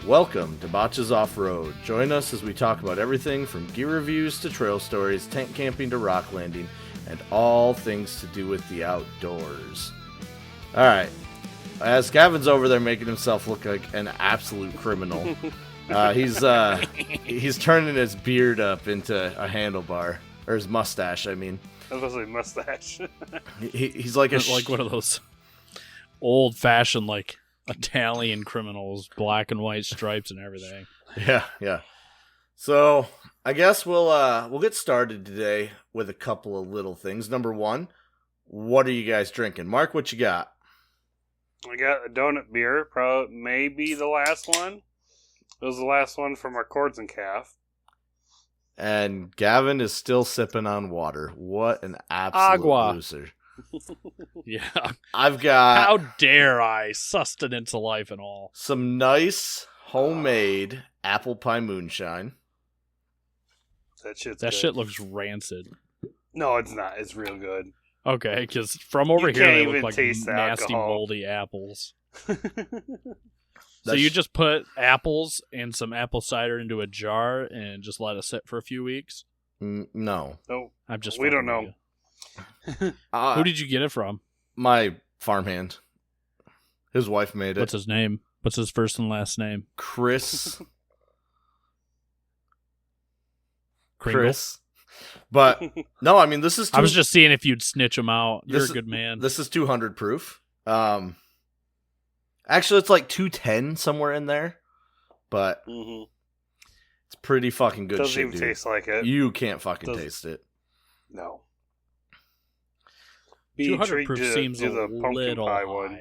Welcome to Botches Off-Road. Join us as we talk about everything from gear reviews to trail stories, tent camping to rock landing, and all things to do with the outdoors. Alright, as Gavin's over there making himself look like an absolute criminal, he's turning his beard up into a handlebar. Or his mustache, I mean. I was going to say mustache. He's like like one of those old-fashioned, like, Italian criminals, black and white stripes and everything. Yeah. So I guess we'll get started today with a couple of little things. Number one, what are you guys drinking? Mark, what you got? I got a donut beer, probably maybe the last one. It was the last one from our COORDS and CAF. And Gavin is still sipping on water. What an absolute loser. Yeah. I've got... How dare I? Sustenance of life and all. Some nice homemade apple pie moonshine. That shit looks rancid. No, it's not. It's real good. Okay, because from over You here can't they even look like taste the nasty alcohol. moldy apples. So you just put apples and some apple cider into a jar and just let it sit for a few weeks? No. No, I'm just we don't fucking know. with you. Who did you get it from? My farmhand. His wife made it. What's his name? What's his first and last name? Chris. Kringle? Chris. But, no, I mean, this is... I was just seeing if you'd snitch him out. You're a good man. This is 200 proof. Actually, it's like 210 somewhere in there. But it's pretty fucking good Doesn't shit, even dude. taste like it. You can't fucking taste it. No. 200 proof seems a the pumpkin little pie high. one.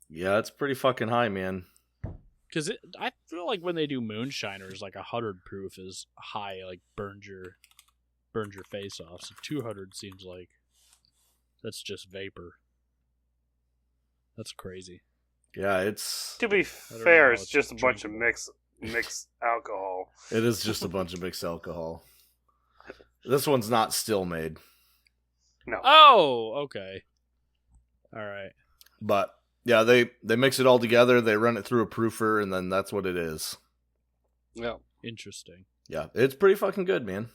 Yeah, it's pretty fucking high, man. Because I feel like when they do moonshiners, like 100 proof is high, like burns your face off. So 200 seems like that's just vapor. That's crazy. Yeah, it's... To be know fair, how it's it's just a bunch of drinkable. mixed alcohol. It is just a bunch of mixed alcohol. This one's not still made. No. Oh, okay. All right. But, yeah, they mix it all together, they run it through a proofer, and then that's what it is. Yeah. Interesting. Yeah, it's pretty fucking good, man.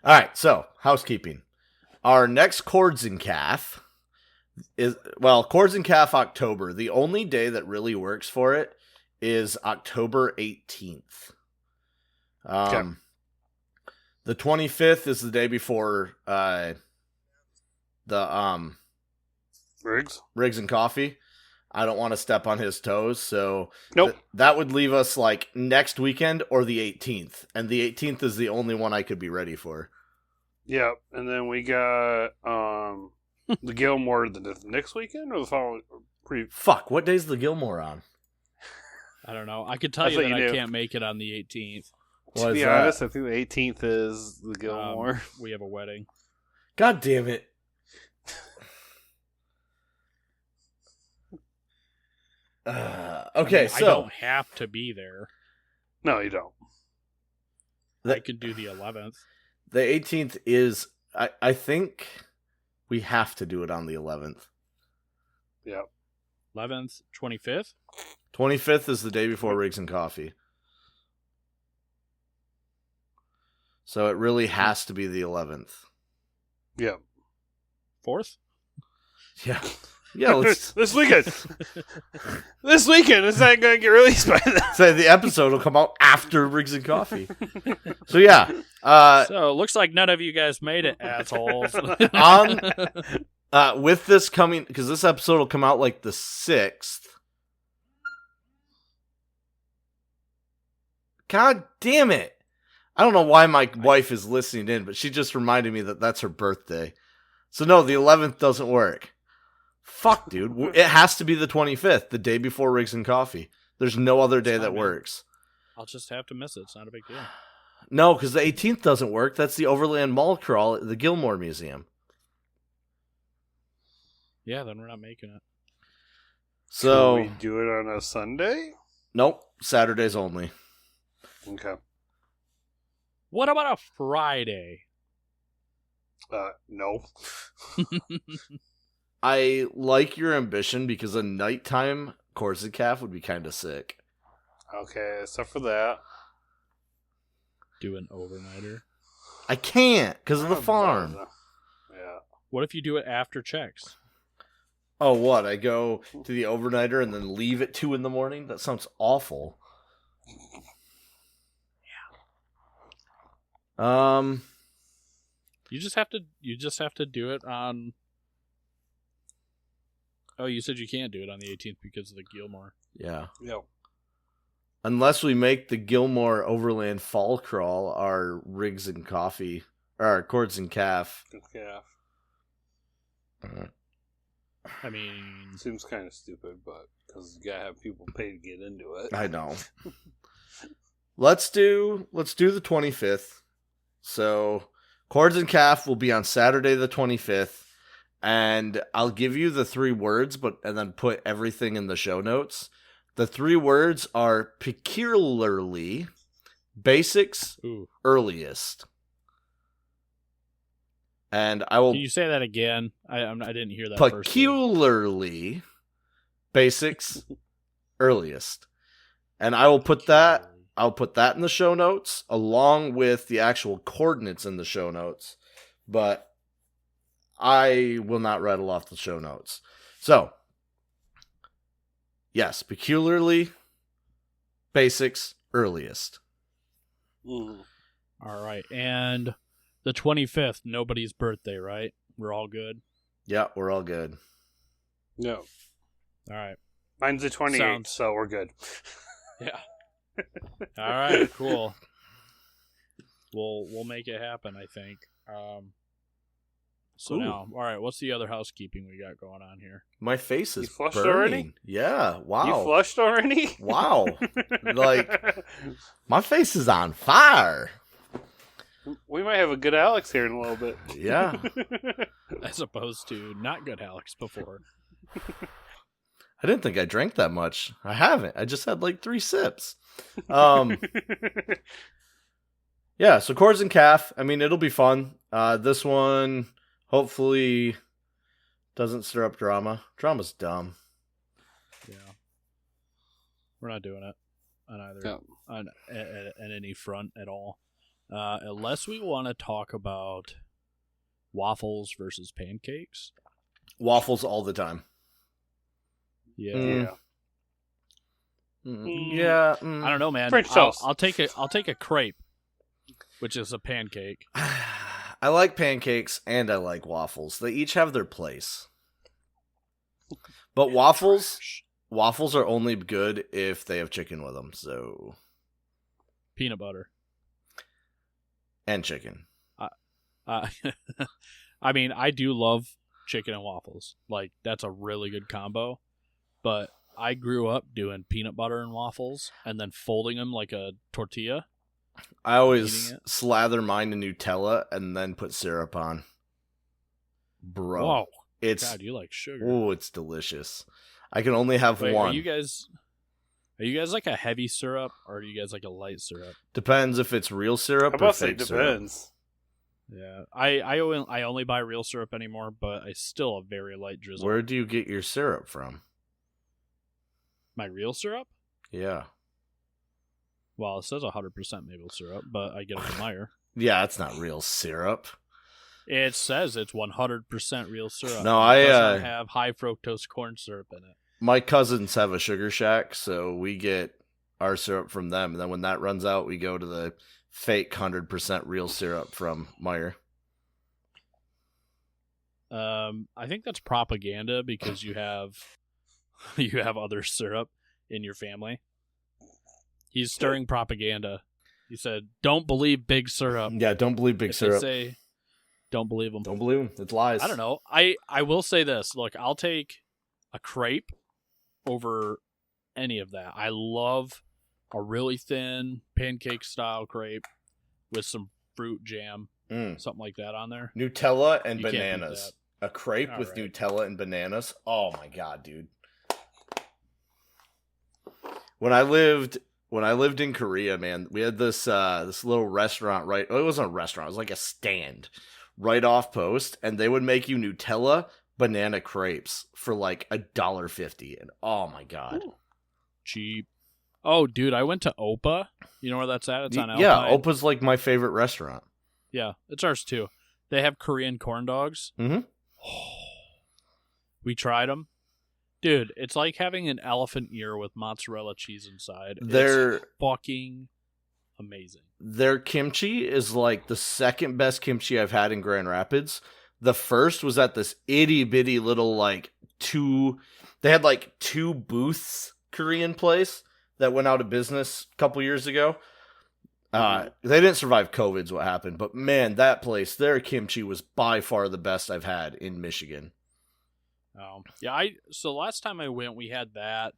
Alright, so, housekeeping. Our next COORDS and CAF is, well, COORDS and CAF October. The only day that really works for it is October 18th. Okay. The 25th is the day before the Riggs? and Coffee. I don't want to step on his toes, so Nope. that would leave us like next weekend or the 18th. And the 18th is the only one I could be ready for. Yeah, and then we got the Gilmore the next weekend or the following. Fuck, what day's the Gilmore on? I don't know. I could tell I you thought that you I knew. can't make it on the 18th. To be honest, I think the 18th is the Gilmore. We have a wedding. God damn it. Okay, I so don't have to be there. No, you don't. I could do the 11th. the 18th is, I think we have to do it on the 11th. Yeah. 11th, 25th? 25th is the day before Riggs and Coffee. So it really has to be the 11th. Yeah. 4th? Yeah. Yeah, let's this weekend. This weekend is not going to get released by then. say the episode will come out after Riggs and Coffee. So yeah, So it looks like none of you guys made it, assholes. with this coming, because this episode will come out like the 6th. God damn it. I don't know why my wife is listening in, but she just reminded me that that's her birthday. So no, the 11th doesn't work. Fuck, dude. It has to be the 25th, the day before Riggs and Coffee. There's no other day that works. I'll just have to miss it. It's not a big deal. No, because the 18th doesn't work. That's the Overland Mall crawl at the Gilmore Museum. Yeah, then we're not making it. So, Can we do it on a Sunday? nope. Saturdays only. Okay. What about a Friday? No. I like your ambition because a nighttime Coors and Calf would be kind of sick. Okay, except for that. Do an overnighter. I can't because of the farm. Yeah. What if you do it after checks? Oh, what? I go to the overnighter and then leave at 2 a.m? That sounds awful. Yeah. You just have to do it on. Oh, you said you can't do it on the 18th because of the Gilmore. Yeah. Yep. Unless we make the Gilmore Overland Fall Crawl our Rigs and Coffee, or our Coords and Calf. Yeah. I mean, Seems kind of stupid, but because you gotta have people pay to get into it. I know. Let's do the 25th. So Coords and Calf will be on Saturday the 25th, and I'll give you the 3 words, and then put everything in the show notes. The 3 words are peculiarly, basics, earliest. And I will. Can you say that again? I didn't hear that. Peculiarly, basics, earliest. And I will put that. I'll put that in the show notes along with the actual coordinates in the show notes. But I will not rattle off the show notes. So, yes, peculiarly, basics, earliest. Mm. All right, and the 25th, nobody's birthday, right? We're all good? Yeah, we're all good. No. All right. Mine's the 28th, so we're good. Yeah. All right, cool. We'll make it happen, I think. So Ooh. now, all right, what's the other housekeeping we got going on here? My face is You flushed burning. already? Yeah, wow. You flushed already? Wow. Like, my face is on fire. We might have a good Alex here in a little bit. Yeah. As opposed to not good Alex before. I didn't think I drank that much. I haven't. I just had like 3 sips. Yeah, so Coords and Calf. I mean, it'll be fun. This one hopefully doesn't stir up drama. Drama's dumb. Yeah. We're not doing it on either No. on any front at all. Unless we want to talk about waffles versus pancakes. Waffles all the time. Yeah. Mm. Mm. Yeah. I don't know, man. French toast. I'll take a crepe, which is a pancake. I like pancakes and I like waffles. They each have their place. But waffles are only good if they have chicken with them. So Peanut butter. and chicken. I mean, I do love chicken and waffles. Like, that's a really good combo. But I grew up doing peanut butter and waffles and then folding them like a tortilla. I always Eating it. slather mine in Nutella and then put syrup on. Bro. Whoa. It's God, you like sugar. oh, it's delicious. I can only have Wait, one. Are you guys like a heavy syrup or are you guys like a light syrup? Depends if it's real syrup How or about say fake syrup. depends? Yeah. I only buy real syrup anymore, but I still a very light drizzle. Where do you get your syrup from? My real syrup? Yeah. Well, it says 100% maple syrup, but I get it from Meyer. Yeah, it's not real syrup. It says it's 100% real syrup. No, It doesn't have high fructose corn syrup in it. My cousins have a sugar shack, so we get our syrup from them. And then when that runs out, we go to the fake 100% real syrup from Meyer. I think that's propaganda because you have other syrup in your family. He's stirring propaganda. He said, "Don't believe big syrup." Yeah, don't believe big If syrup. They say, "Don't believe them." Don't believe him. It's lies. I don't know. I will say this. Look, I'll take a crepe over any of that. I love a really thin pancake style crepe with some fruit jam, something like that on there. Nutella and You can't beat bananas. A crepe All with right. Nutella and bananas. Oh my god, dude. When I lived in Korea, man, we had this little restaurant right. Oh, it wasn't a restaurant. It was like a stand right off post, and they would make you Nutella, banana crepes for like $1.50, and oh my god. Ooh. Cheap. Oh, dude, I went to Opa. You know where that's at? It's on Alpine. Yeah, Opa's like my favorite restaurant. Yeah, it's ours too. They have Korean corn dogs. Mm-hmm. We tried them. Dude, it's like having an elephant ear with mozzarella cheese inside. They're It's fucking amazing. Their kimchi is like the second best kimchi I've had in Grand Rapids. The first was at this itty bitty little they had like 2 booths Korean place that went out of business a couple years ago. They didn't survive COVID's what happened, but man, that place, their kimchi was by far the best I've had in Michigan. Yeah, so last time I went, we had that.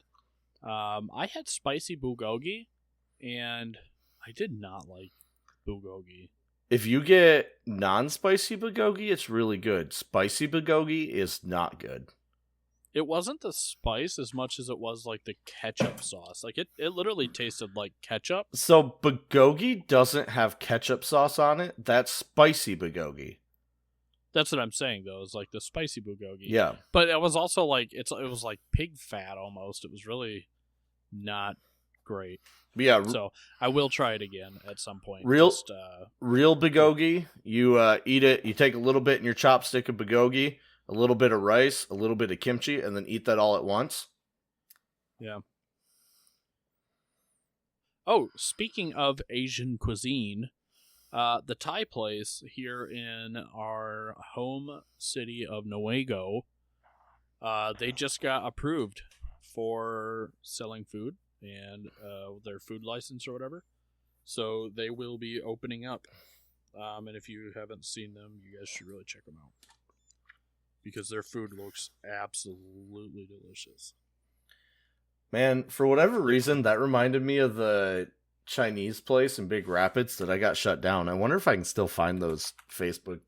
I had spicy bulgogi, and I did not like bulgogi. If you get non-spicy bulgogi, it's really good. Spicy bulgogi is not good. It wasn't the spice as much as it was like the ketchup sauce. Like it literally tasted like ketchup. So bulgogi doesn't have ketchup sauce on it. That's spicy bulgogi. That's what I'm saying though. It's like the spicy bulgogi. Yeah, but it was also like it was like pig fat almost. It was really not great. but yeah. So I will try it again at some point. Real bulgogi. You eat it. You take a little bit in your chopstick of bulgogi, a little bit of rice, a little bit of kimchi, and then eat that all at once. Yeah. Oh, speaking of Asian cuisine, the Thai place here in our home city of Newaygo, they just got approved for selling food and their food license or whatever. So they will be opening up. And if you haven't seen them, you guys should really check them out. Because their food looks absolutely delicious. Man, for whatever reason, that reminded me of the Chinese place in Big Rapids that I got shut down. I wonder if I can still find those Facebook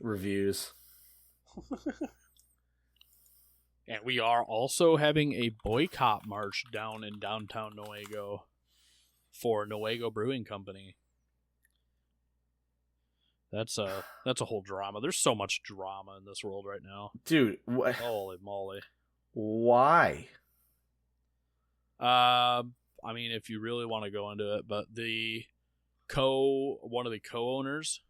reviews. And we are also having a boycott march down in downtown Newaygo for Newaygo Brewing Company. That's a whole drama. There's so much drama in this world right now. Dude, Holy moly. Why? I mean, if you really want to go into it, but one of the co-owners,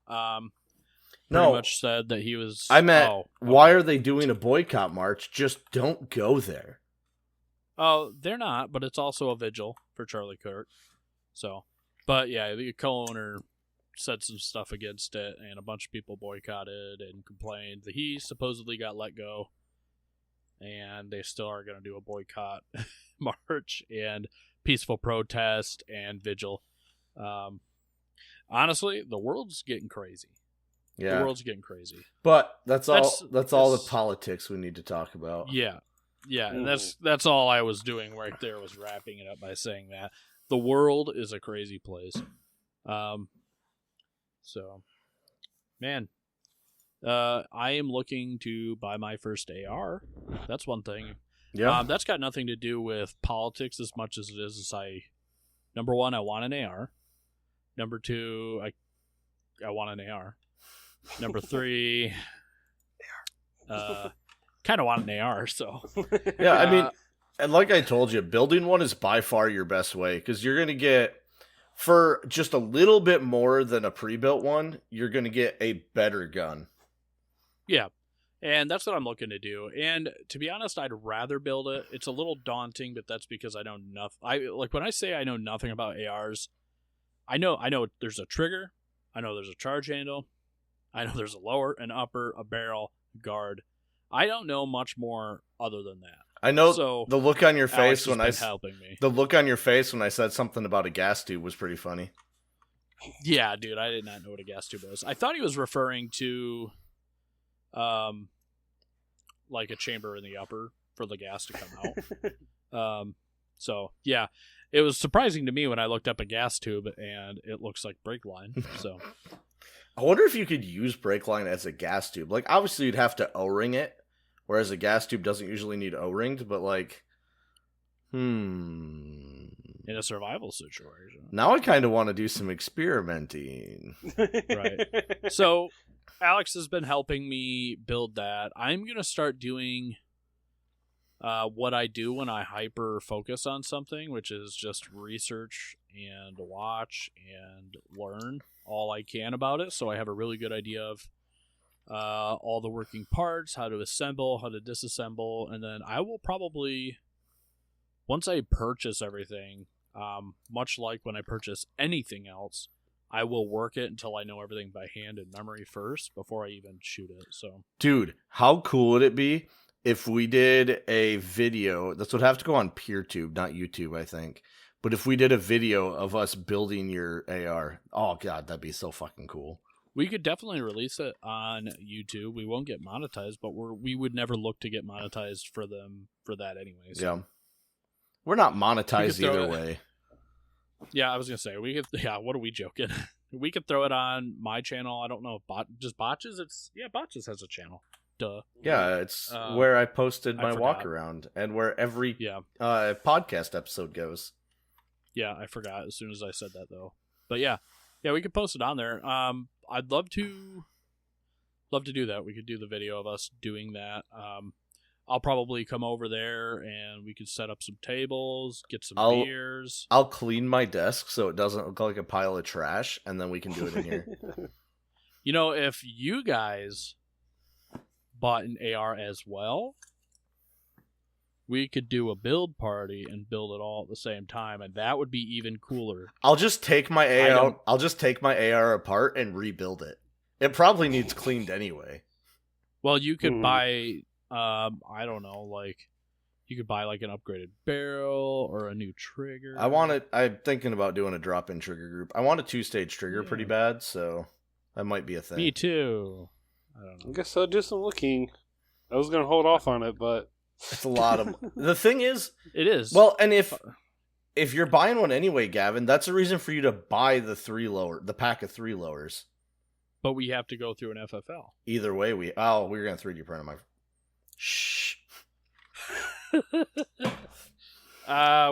pretty much said that he was. Why are they doing a boycott march? Just don't go there. Oh, they're not, but it's also a vigil for Charlie Kirk. So, but yeah, the co-owner said some stuff against it, and a bunch of people boycotted and complained that he supposedly got let go, and they still are going to do a boycott march and peaceful protest and vigil. Honestly, the world's getting crazy. Yeah, the world's getting crazy. But that's all the politics we need to talk about. Yeah, and that's all I was doing right there, was wrapping it up by saying that the world is a crazy place. So, man, I am looking to buy my first AR. That's one thing. Yeah. That's got nothing to do with politics as much as it is number one, I want an AR. Number two, I want an AR. Number three, kind of want an AR. So yeah, I mean, and like I told you, building one is by far your best way, because you're gonna get, for just a little bit more than a pre-built one, you're gonna get a better gun. Yeah. And that's what I'm looking to do. And to be honest, I'd rather build it. It's a little daunting, but that's because I know nothing. When I say I know nothing about ARs, I know there's a trigger, I know there's a charge handle, I know there's a lower, an upper, a barrel, guard. I don't know much more other than that. I know so the look on your face when helping me. The look on your face when I said something about a gas tube was pretty funny. Yeah, dude, I did not know what a gas tube was. I thought he was referring to like a chamber in the upper for the gas to come out. So yeah, it was surprising to me when I looked up a gas tube and it looks like brake line. So I wonder if you could use brake line as a gas tube. Like, obviously you'd have to O-ring it, whereas a gas tube doesn't usually need O-ringed, but like, in a survival situation. Now I kind of want to do some experimenting. Right. So Alex has been helping me build that. I'm going to start doing what I do when I hyper focus on something, which is just research and watch and learn all I can about it. So I have a really good idea of all the working parts, how to assemble, how to disassemble, and then I will probably, once I purchase everything, much like when I purchase anything else, I will work it until I know everything by hand and memory first before I even shoot it. So, dude, how cool would it be if we did a video? This would have to go on PeerTube, not YouTube, I think. But if we did a video of us building your AR, oh god, that'd be so fucking cool. we could definitely release it on YouTube. We won't get monetized, but we would never look to get monetized for them for that anyway. So. Yeah. We're not monetized either way. Yeah, I was gonna say we could. Yeah, what are we joking? We could throw it on my channel. I don't know if just Botches. Botches has a channel. Duh. Yeah, it's where I posted my forgot. walk around and where every podcast episode goes. Yeah, I forgot as soon as I said that though. But yeah, we could post it on there. I'd love to do that. We could do the video of us doing that. I'll probably come over there and we could set up some tables, get some beers. I'll clean my desk so it doesn't look like a pile of trash, and then we can do it in here. You know, if you guys bought an AR as well, we could do a build party and build it all at the same time, and that would be even cooler. I'll just take my AR apart and rebuild it. It probably needs cleaned anyway. Well, you could buy I don't know, like you could buy like an upgraded barrel or a new trigger. I'm thinking about doing a drop-in trigger group. I want a 2-stage trigger pretty bad, so that might be a thing. Me too. I don't know. I guess I'll do some looking. I was going to hold off on it, but it's a lot of the thing is it is. Well, and if you're buying one anyway, Gavin, that's a reason for you to buy the pack of 3 lowers. But we have to go through an FFL. Either way, we're going to 3D print them. Shh.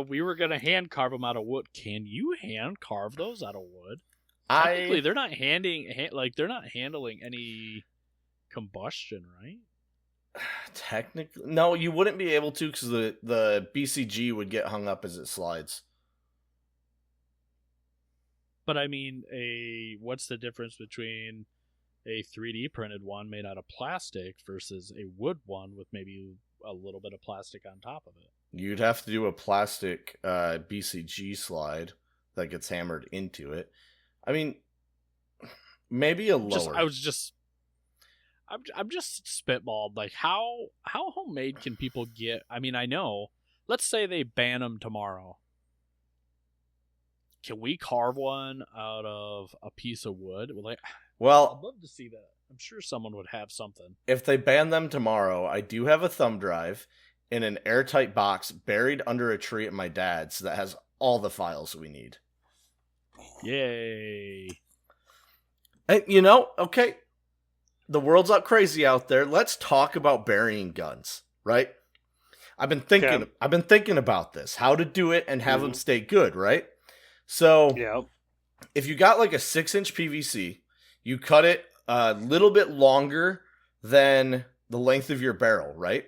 We were gonna hand carve them out of wood. Can you hand carve those out of wood? Technically, they're not they're not handling any combustion, right? Technically, no. You wouldn't be able to because the BCG would get hung up as it slides. But I mean, what's the difference between a 3D printed one made out of plastic versus a wood one with maybe a little bit of plastic on top of it? You'd have to do a plastic BCG slide that gets hammered into it. I mean, maybe a lower. I'm just spitballed. Like, how homemade can people get? I mean, I know. Let's say they ban them tomorrow. Can we carve one out of a piece of wood? Well, I'd love to see that. I'm sure someone would have something. If they ban them tomorrow, I do have a thumb drive in an airtight box buried under a tree at my dad's that has all the files we need. Yay. And, okay, the world's not crazy out there. Let's talk about burying guns, right? I've been thinking about this, how to do it and have them stay good, right? So, if you got like a 6-inch PVC, you cut it a little bit longer than the length of your barrel, right?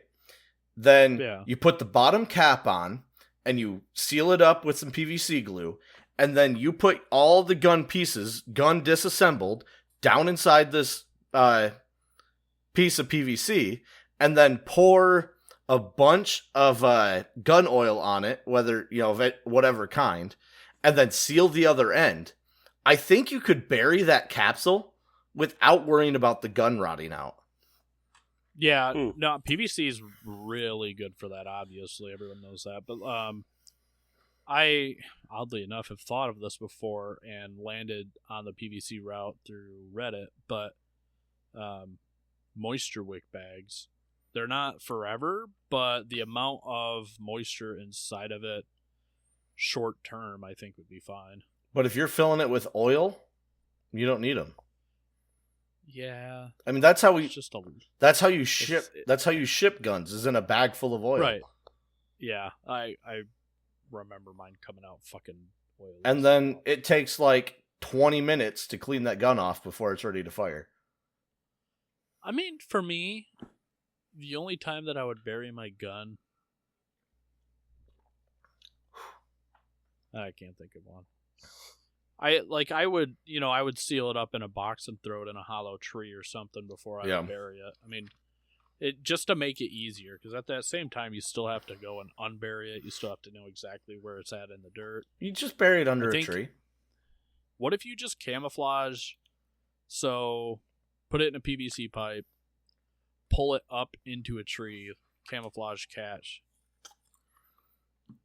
Then you put the bottom cap on and you seal it up with some PVC glue, and then you put all the gun pieces, disassembled, down inside this piece of PVC, and then pour a bunch of gun oil on it, whether, whatever kind, and then seal the other end. I think you could bury that capsule without worrying about the gun rotting out. Yeah, no, PVC is really good for that, obviously. Everyone knows that. But I, oddly enough, have thought of this before and landed on the PVC route through Reddit. But moisture wick bags, they're not forever, but the amount of moisture inside of it, short term, I think would be fine. But if you're filling it with oil, you don't need them. Yeah, I mean that's how you ship guns, is in a bag full of oil. Right. Yeah, I remember mine coming out fucking oily. And then it takes like 20 minutes to clean that gun off before it's ready to fire. I mean, for me, the only time that I would bury my gun, I can't think of one. I would seal it up in a box and throw it in a hollow tree or something before I would bury it. I mean, it just to make it easier, because at that same time you still have to go and unbury it. You still have to know exactly where it's at in the dirt. You just bury it under a tree. What if you just camouflage? So, put it in a PVC pipe, pull it up into a tree, camouflage catch.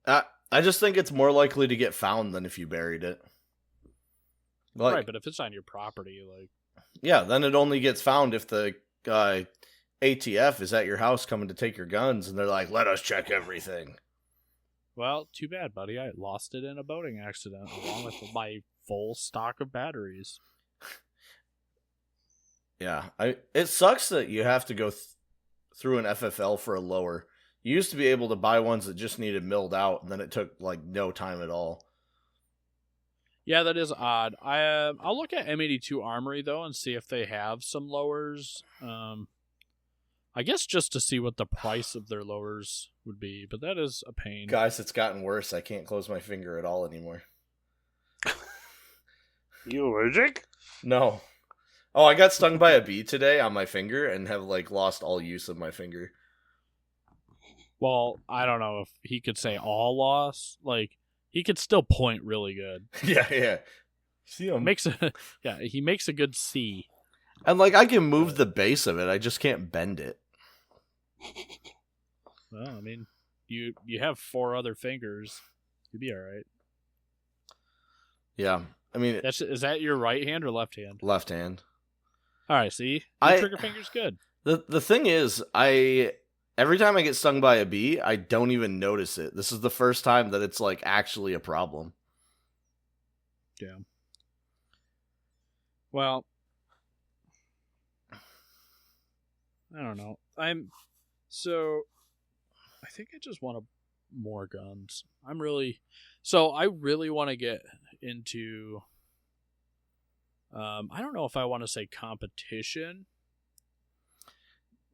I just think it's more likely to get found than if you buried it. Like, right, but if it's on your property, like... Yeah, then it only gets found if the ATF is at your house coming to take your guns, and they're like, let us check everything. Well, too bad, buddy. I lost it in a boating accident, along with my full stock of batteries. Yeah, it sucks that you have to go through an FFL for a lower. You used to be able to buy ones that just needed milled out, and then it took, like, no time at all. Yeah, that is odd. I'll look at M82 Armory, though, and see if they have some lowers. I guess just to see what the price of their lowers would be, but that is a pain. Guys, it's gotten worse. I can't close my finger at all anymore. You allergic? No. Oh, I got stung by a bee today on my finger and have, like, lost all use of my finger. Well, I don't know if he could say all loss. Like, he could still point really good. Yeah. See him? He makes a good C. And, like, I can move the base of it. I just can't bend it. Well, I mean, you have 4 other fingers. You'd be all right. Yeah. I mean... Is that your right hand or left hand? Left hand. All right, see? Your trigger finger's good. The thing is, every time I get stung by a bee, I don't even notice it. This is the first time that it's, like, actually a problem. Yeah. Well, I don't know. I think I just want more guns. I really want to get into, I don't know if I want to say competition,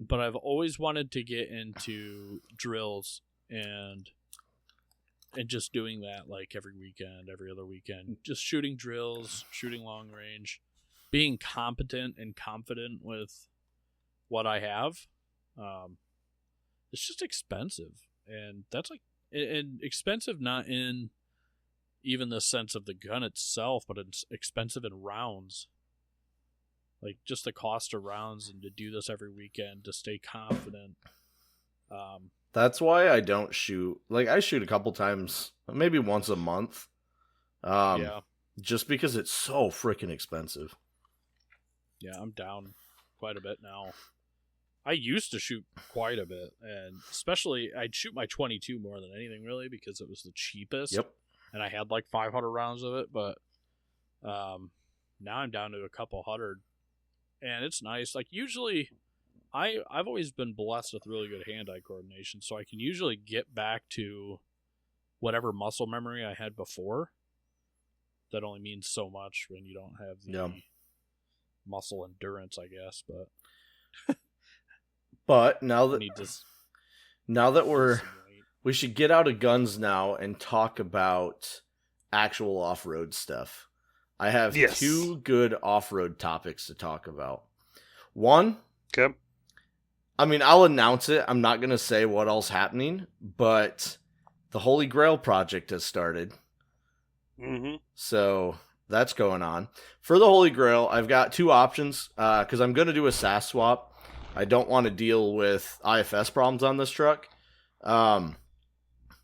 but I've always wanted to get into drills and just doing that, like, every weekend, every other weekend. Just shooting drills, shooting long range, being competent and confident with what I have. It's just expensive. And that's like, and expensive not in even the sense of the gun itself, but it's expensive in rounds. Like, just the cost of rounds, and to do this every weekend, to stay confident. That's why I don't shoot. Like, I shoot a couple times, maybe once a month. Yeah. Just because it's so freaking expensive. Yeah, I'm down quite a bit now. I used to shoot quite a bit, and especially, I'd shoot my 22 more than anything, really, because it was the cheapest. Yep. And I had like 500 rounds of it, but now I'm down to a couple hundred. And it's nice. Like, usually, I've always been blessed with really good hand-eye coordination, so I can usually get back to whatever muscle memory I had before. That only means so much when you don't have the muscle endurance, I guess. But now that we should get out of guns now and talk about actual off-road stuff. I have 2 good off-road topics to talk about. One, okay. I mean, I'll announce it. I'm not going to say what all's happening, but the Holy Grail project has started. Mm-hmm. So that's going on. For the Holy Grail, I've got 2 options because I'm going to do a SAS swap. I don't want to deal with IFS problems on this truck.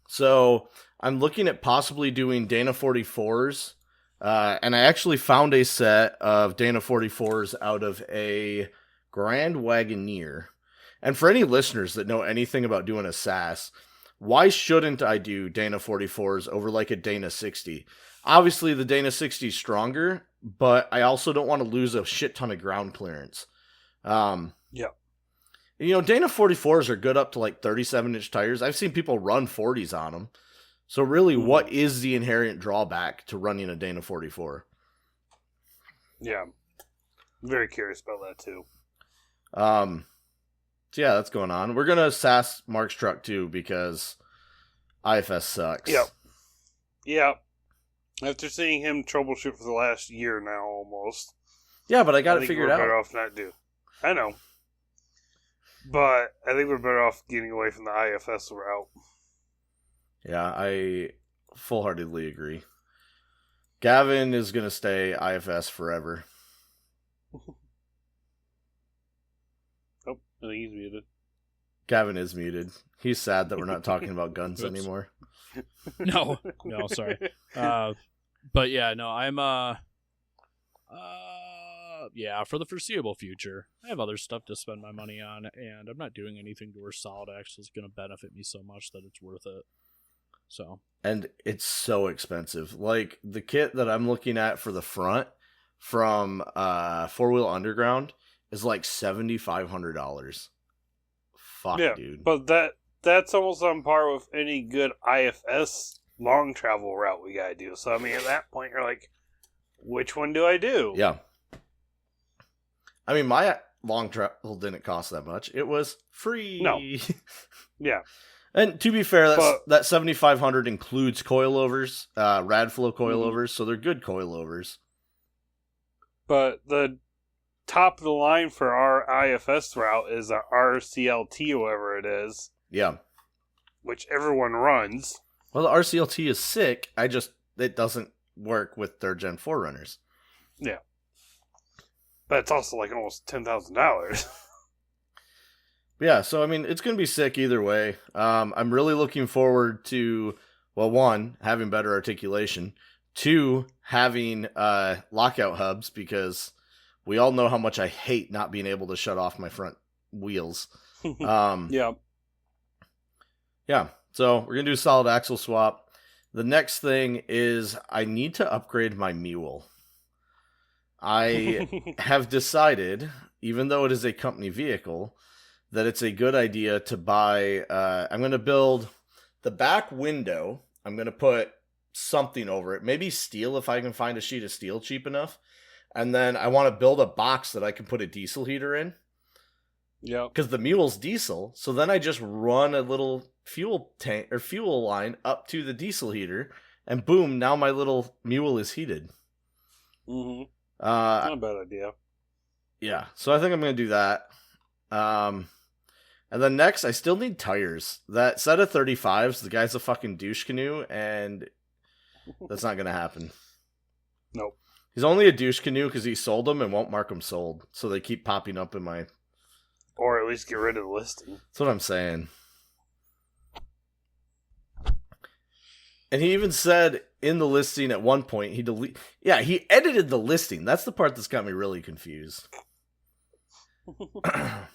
So I'm looking at possibly doing Dana 44s. And I actually found a set of Dana 44s out of a Grand Wagoneer. And for any listeners that know anything about doing a SAS, why shouldn't I do Dana 44s over like a Dana 60? Obviously, the Dana 60 is stronger, but I also don't want to lose a shit ton of ground clearance. Yeah. You know, Dana 44s are good up to like 37-inch tires. I've seen people run 40s on them. So really, what is the inherent drawback to running a Dana 44? Yeah. I'm very curious about that, too. So yeah, that's going on. We're gonna sass Mark's truck too because IFS sucks. Yep. After seeing him troubleshoot for the last year now, almost. Yeah, but I got it think figured we're out. better off not do. I know. But I think we're better off getting away from the IFS route. Yeah, I full-heartedly agree. Gavin is going to stay IFS forever. Oh, I think he's muted. Gavin is muted. He's sad that we're not talking about guns Oops. anymore. No, sorry. But yeah, no, I'm yeah, for the foreseeable future, I have other stuff to spend my money on, and I'm not doing anything to where Solid Axle is going to benefit me so much that it's worth it. So, and it's so expensive. Like the kit that I'm looking at for the front from 4-Wheel Underground is like $7,500. Fuck, Yeah, dude. but that's almost on par with any good IFS long travel route we gotta do. So I mean, at that point, you're like, which one do I do? Yeah. I mean, my long travel didn't cost that much. It was free. No. Yeah. And to be fair, that $7,500 includes coilovers, Radflow coilovers, so they're good coilovers. But the top of the line for our IFS route is a RCLT, or whatever it is. Yeah. Which everyone runs. Well, the RCLT is sick. It doesn't work with 3rd Gen 4Runners. Yeah. But it's also like almost $10,000. Yeah, so I mean, it's going to be sick either way. I'm really looking forward to, well, 1, having better articulation. 2, having lockout hubs, because we all know how much I hate not being able to shut off my front wheels. Yeah. Yeah, so we're going to do a solid axle swap. The next thing is I need to upgrade my mule. I have decided, even though it is a company vehicle, that it's a good idea to buy, I'm going to build the back window. I'm going to put something over it, maybe steel if I can find a sheet of steel cheap enough. And then I want to build a box that I can put a diesel heater in. Yeah. Because the mule's diesel, so then I just run a little fuel tank or fuel line up to the diesel heater, and boom, now my little mule is heated. Mm-hmm. Not a bad idea. Yeah, so I think I'm going to do that. And then next, I still need tires. That set of 35s, the guy's a fucking douche canoe, and that's not going to happen. Nope. He's only a douche canoe because he sold them and won't mark them sold, so they keep popping up in my... Or at least get rid of the listing. That's what I'm saying. And he even said in the listing at one point, he edited the listing. That's the part that's got me really confused. Because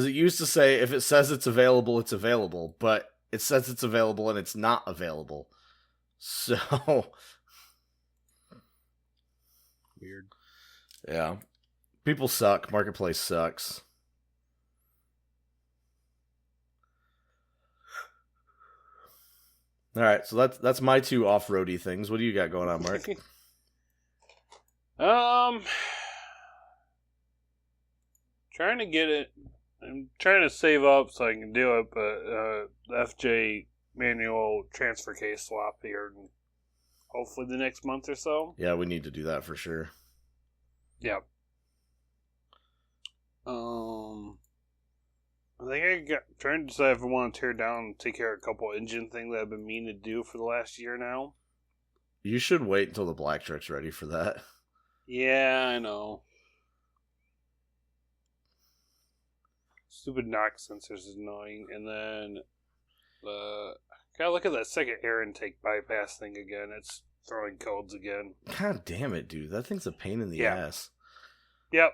it used to say, if it says it's available, it's available. But it says it's available and it's not available. So... Weird. Yeah. People suck. Marketplace sucks. All right, so that's my 2 off-roady things. What do you got going on, Mark? Trying to get it. I'm trying to save up so I can do it, but the FJ manual transfer case swap here, hopefully the next month or so. Yeah, we need to do that for sure. Yeah. I think trying to decide if I want to tear down and take care of a couple engine things that I've been meaning to do for the last year now. You should wait until the black truck's ready for that. Yeah, I know. Stupid knock sensors is annoying, and then gotta look at that second air intake bypass thing again. It's throwing codes again. God damn it, dude. That thing's a pain in the ass. Yep.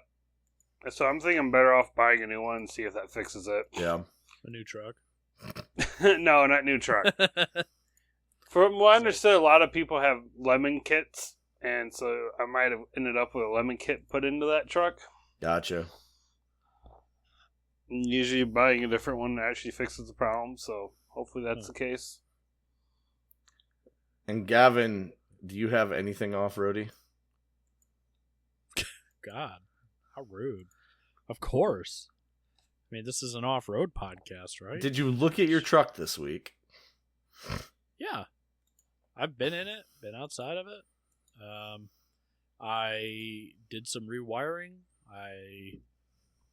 So I'm thinking I'm better off buying a new one and see if that fixes it. Yeah. A new truck. No, not new truck. From what I understood, a lot of people have lemon kits, and so I might have ended up with a lemon kit put into that truck. Gotcha. And usually buying a different one actually fixes the problem, so hopefully that's the case. And Gavin, do you have anything off-roady? God, how rude. Of course. I mean, this is an off-road podcast, right? Did you look at your truck this week? Yeah. I've been in it, been outside of it. I did some rewiring. I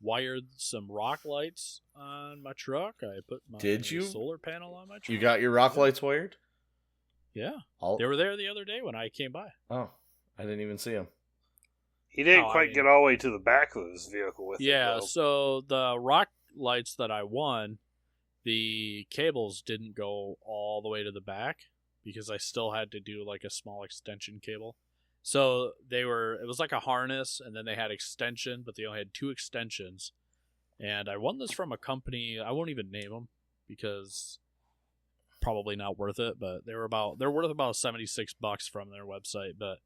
wired some rock lights on my truck. I put my solar panel on my truck. You got your rock lights wired? Yeah. They were there the other day when I came by. Oh, I didn't even see them. He didn't quite get all the way to the back of his vehicle with it. Yeah, so the rock lights that I won, the cables didn't go all the way to the back because I still had to do like a small extension cable. So it was like a harness, and then they had extension, but they only had 2 extensions. And I won this from a company, I won't even name them because probably not worth it, but they're worth about $76 from their website. But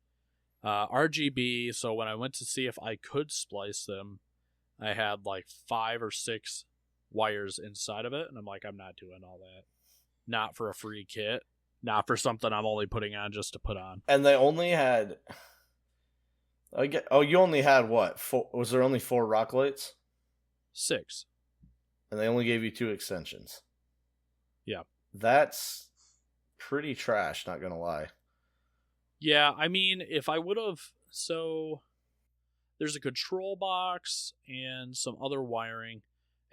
RGB, so when I went to see if I could splice them, I had like 5 or 6 wires inside of it, and I'm like, I'm not doing all that. Not for a free kit. Not for something I'm only putting on just to put on. And they only had... you only had what? 4, was there only 4 rock lights? 6. And they only gave you 2 extensions. Yeah. That's pretty trash, not gonna lie. Yeah, I mean, if I would have... So, there's a control box and some other wiring.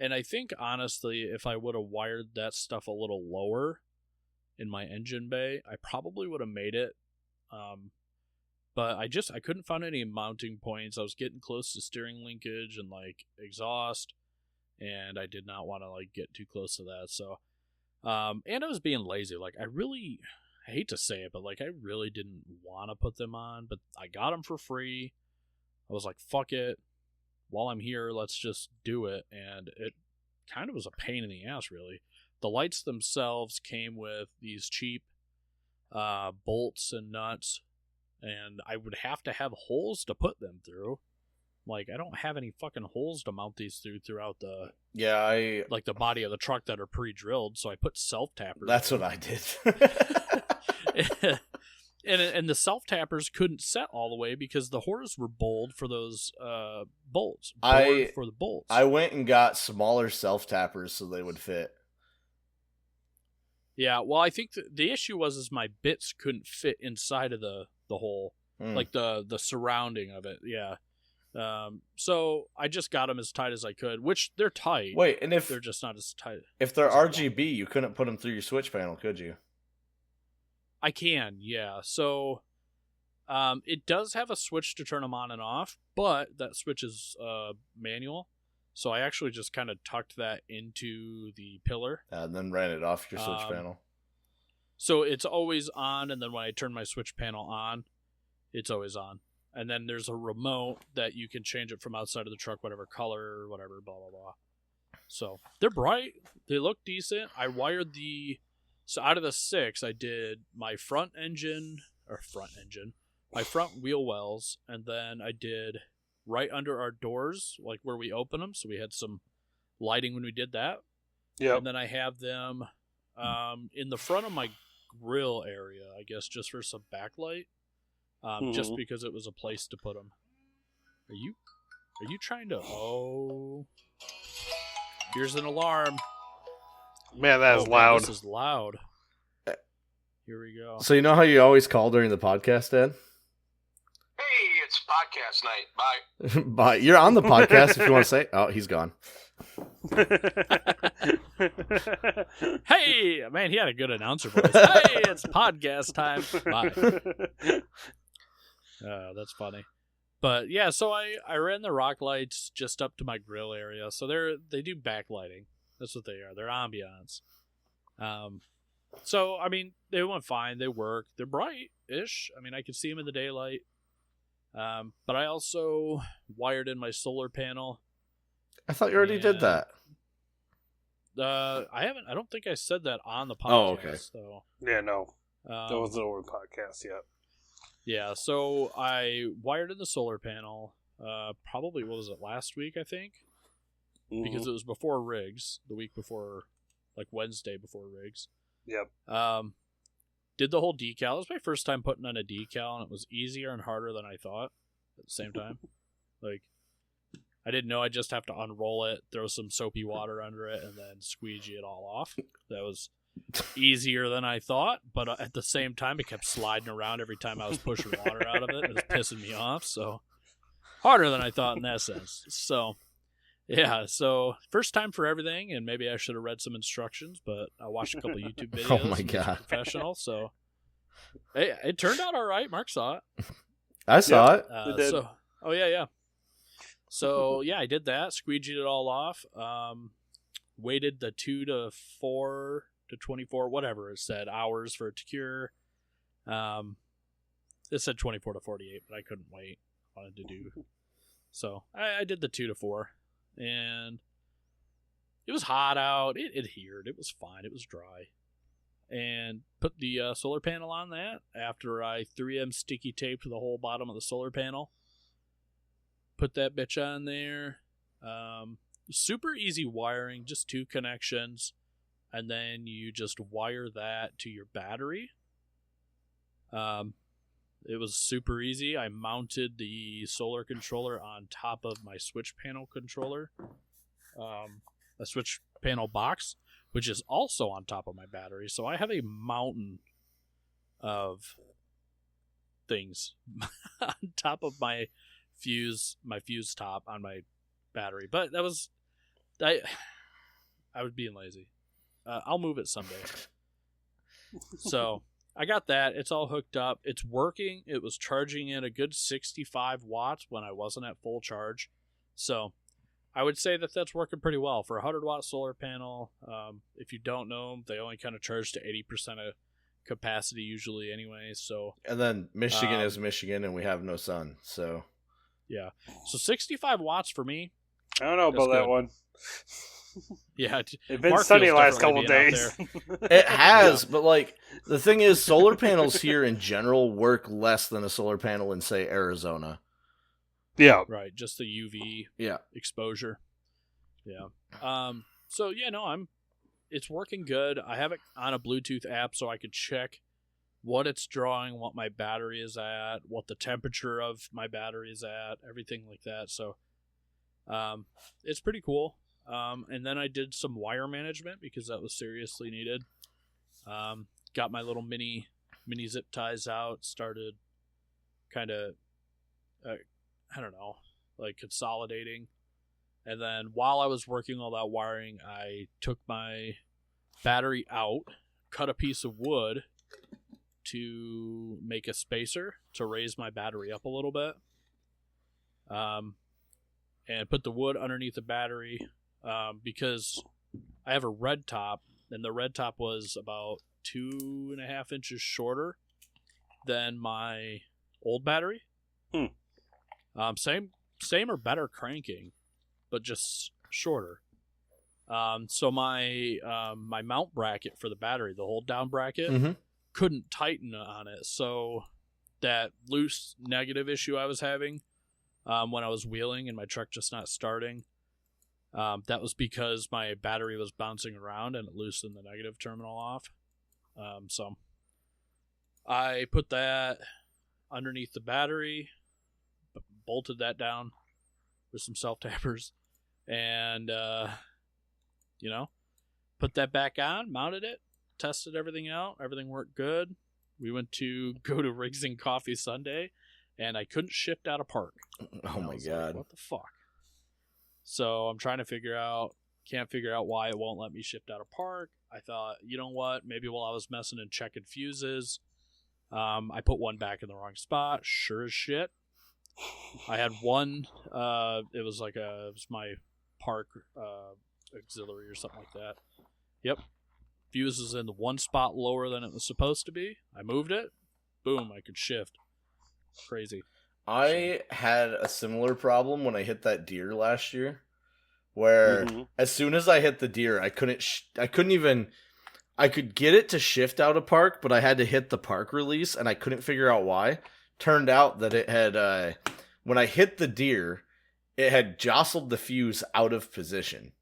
And I think, honestly, if I would have wired that stuff a little lower in my engine bay, I probably would have made it. But I couldn't find any mounting points. I was getting close to steering linkage and like exhaust, and I did not want to like get too close to that. So, and I was being lazy. Like I hate to say it, but like I really didn't want to put them on, but I got them for free. I was like, fuck it. While I'm here, let's just do it. And it kind of was a pain in the ass, really. The lights themselves came with these cheap bolts and nuts, and I would have to have holes to put them through. Like, I don't have any fucking holes to mount these throughout the... Yeah, like the body of the truck that are pre-drilled, so I put self-tappers. That's what I did. And the self-tappers couldn't set all the way because the hores were bowled for those bolts. For the bolts. I went and got smaller self-tappers so they would fit. Yeah, well, I think the issue was my bits couldn't fit inside of the hole. Like the surrounding of it, yeah. So I just got them as tight as I could, which they're tight. Wait, and if they're just not as tight. If they're RGB, you couldn't put them through your switch panel, could you? I can, yeah. So it does have a switch to turn them on and off, but that switch is manual. So I actually just kind of tucked that into the pillar. And then ran it off your switch panel. So it's always on, and then when I turn my switch panel on, it's always on. And then there's a remote that you can change it from outside of the truck, whatever color, whatever, blah, blah, blah. So they're bright. They look decent. I wired so out of the 6, I did my front wheel wells, and then I did right under our doors, like where we open them. So we had some lighting when we did that. Yeah. And then I have them in the front of my grill area, I guess, just for some backlight. Just because it was a place to put them. Are you trying to... Oh. Here's an alarm. Man, that is loud. This is loud. Here we go. So you know how you always call during the podcast, Ed? Hey, it's podcast night. Bye. Bye. You're on the podcast if you want to say... Oh, he's gone. Hey! Man, he had a good announcer voice. Hey, it's podcast time. Bye. That's funny. But yeah, so I ran the rock lights just up to my grill area. So they do backlighting. That's what they are. They're ambiance. So, I mean, they went fine. They work. They're bright-ish. I mean, I can see them in the daylight. But I also wired in my solar panel. I thought you already did that. I don't think I said that on the podcast. Oh, okay. So, yeah, no. That wasn't over the podcast yet. Yeah, so I wired in the solar panel, probably, what was it, last week, I think? Because it was before rigs, the week before, like Wednesday before rigs. Yep. Did the whole decal. It was my first time putting on a decal, and it was easier and harder than I thought at the same time. Like, I didn't know I just have to unroll it, throw some soapy water under it, and then squeegee it all off. That was easier than I thought, but at the same time, it kept sliding around every time I was pushing water out of it. It was pissing me off, so harder than I thought in that sense. So, yeah, so first time for everything, and maybe I should have read some instructions, but I watched a couple YouTube videos. Oh my God. Professional, so hey, it turned out all right. Mark saw it. I saw it. Yeah. So, yeah, I did that, squeegeed it all off, waited the 2 to 4 to 24, whatever it said, hours for it to cure. It said 24 to 48, but I couldn't wait. I wanted to do. So I did the 2 to 4, and it was hot out. It adhered. It was fine. It was dry. And put the solar panel on that after I 3M sticky taped the whole bottom of the solar panel. Put that bitch on there. Super easy wiring, just 2 connections. And then you just wire that to your battery. It was super easy. I mounted the solar controller on top of my switch panel controller. A switch panel box, which is also on top of my battery. So I have a mountain of things on top of my fuse top on my battery. But that was I was being lazy. I'll move it someday. So I got that. It's all hooked up. It's working. It was charging in a good 65 watts when I wasn't at full charge. So I would say that that's working pretty well for a 100-watt solar panel. If you don't know, they only kind of charge to 80% of capacity usually anyway. So And then Michigan is Michigan, and we have no sun. So yeah. So 65 watts for me. I don't know about that one. Yeah, it's been Mark sunny feels last differently couple being days. out it has, but like the thing is, solar panels here in general work less than a solar panel in, say, Arizona. Yeah. Right, just the UV Yeah. exposure. Yeah. So yeah, no, it's working good. I have it on a Bluetooth app so I can check what it's drawing, what my battery is at, what the temperature of my battery is at, everything like that. So it's pretty cool. And then I did some wire management because that was seriously needed. Got my little mini zip ties out, started kind of, I don't know, like consolidating. And then while I was working all that wiring, I took my battery out, cut a piece of wood to make a spacer to raise my battery up a little bit. And put the wood underneath the battery. Because I have a red top, and the red top was about 2.5 inches shorter than my old battery. Same or better cranking, but just shorter. So my my mount bracket for the battery, the hold down bracket, couldn't tighten on it. So that loose negative issue I was having when I was wheeling and my truck just not starting. That was because my battery was bouncing around and it loosened the negative terminal off. So I put that underneath the battery, bolted that down with some self-tappers, and, put that back on, mounted it, tested everything out. Everything worked good. We went to go to Rigs and Coffee Sunday, and I couldn't shift out of park. Oh my God. Like, what the fuck? So I'm trying to can't figure out why it won't let me shift out of park. I thought, you know what? Maybe while I was messing and checking fuses, I put one back in the wrong spot. Sure as shit. I had one, it was my park auxiliary or something like that. Yep. Fuse is in the one spot lower than it was supposed to be. I moved it. Boom, I could shift. Crazy. I had a similar problem when I hit that deer last year, where as soon as I hit the deer, I could get it to shift out of park, but I had to hit the park release, and I couldn't figure out why. Turned out that it had, when I hit the deer, it had jostled the fuse out of position.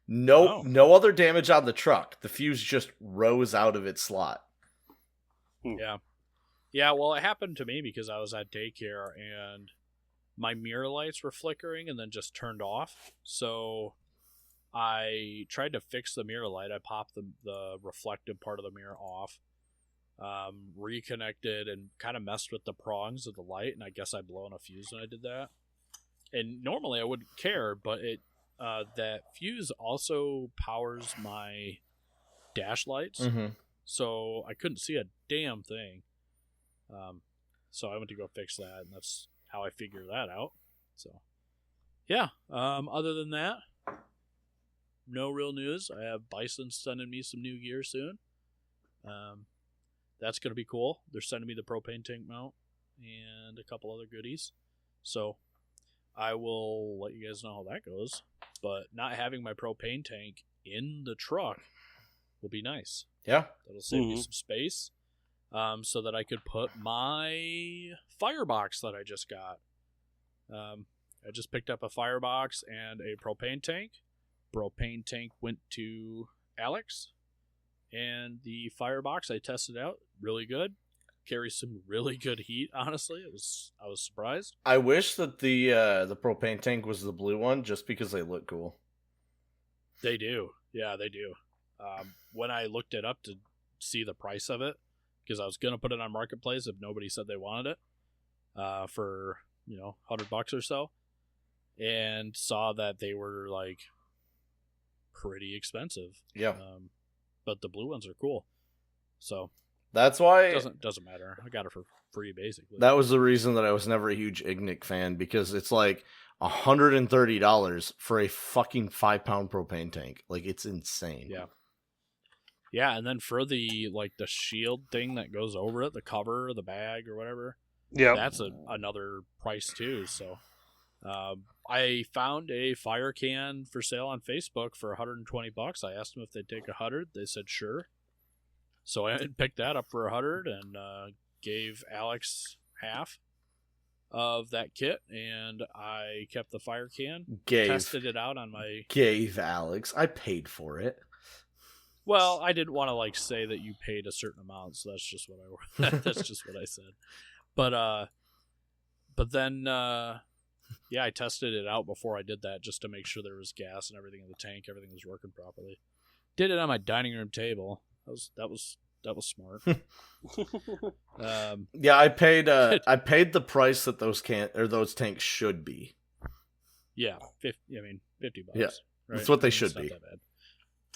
No other damage on the truck. The fuse just rose out of its slot. Yeah. Yeah, well, it happened to me because I was at daycare and my mirror lights were flickering and then just turned off. So I tried to fix the mirror light. I popped the reflective part of the mirror off, reconnected, and kind of messed with the prongs of the light, and I guess I blown a fuse when I did that. And normally I wouldn't care, but that fuse also powers my dash lights, so I couldn't see a damn thing. So I went to go fix that, and that's how I figured that out. So, yeah. Other than that, no real news. I have Bison sending me some new gear soon. That's going to be cool. They're sending me the propane tank mount and a couple other goodies. So I will let you guys know how that goes. But not having my propane tank in the truck will be nice. Yeah. That'll save me some space. So that I could put my firebox that I just got. I just picked up a firebox and a propane tank. Propane tank went to Alex, and the firebox I tested out, really good. Carries some really good heat. Honestly, I was surprised. I wish that the propane tank was the blue one, just because they look cool. They do, yeah, they do. When I looked it up to see the price of it, because I was gonna put it on Marketplace if nobody said they wanted it, for $100 or so, and saw that they were like pretty expensive. Yeah. But the blue ones are cool. So that's why it doesn't matter. I got it for free basically. That was the reason that I was never a huge Ignik fan, because it's like $130 for a fucking 5-pound propane tank. Like, it's insane. Yeah. Yeah, and then for the shield thing that goes over it, the cover or the bag or whatever, that's another price too. So I found a fire can for sale on Facebook for $120. I asked them if they'd take 100. They said sure. So I picked that up for 100 and gave Alex half of that kit, and I kept the fire can. Tested it out on my. Gave Alex. I paid for it. Well, I didn't want to say that you paid a certain amount, so that's just what that's just what I said. But then I tested it out before I did that just to make sure there was gas and everything in the tank, everything was working properly. Did it on my dining room table. That was smart. Yeah, I paid the price that those tanks should be. Yeah, $50. Yeah, right? That's what they should be. Not that bad.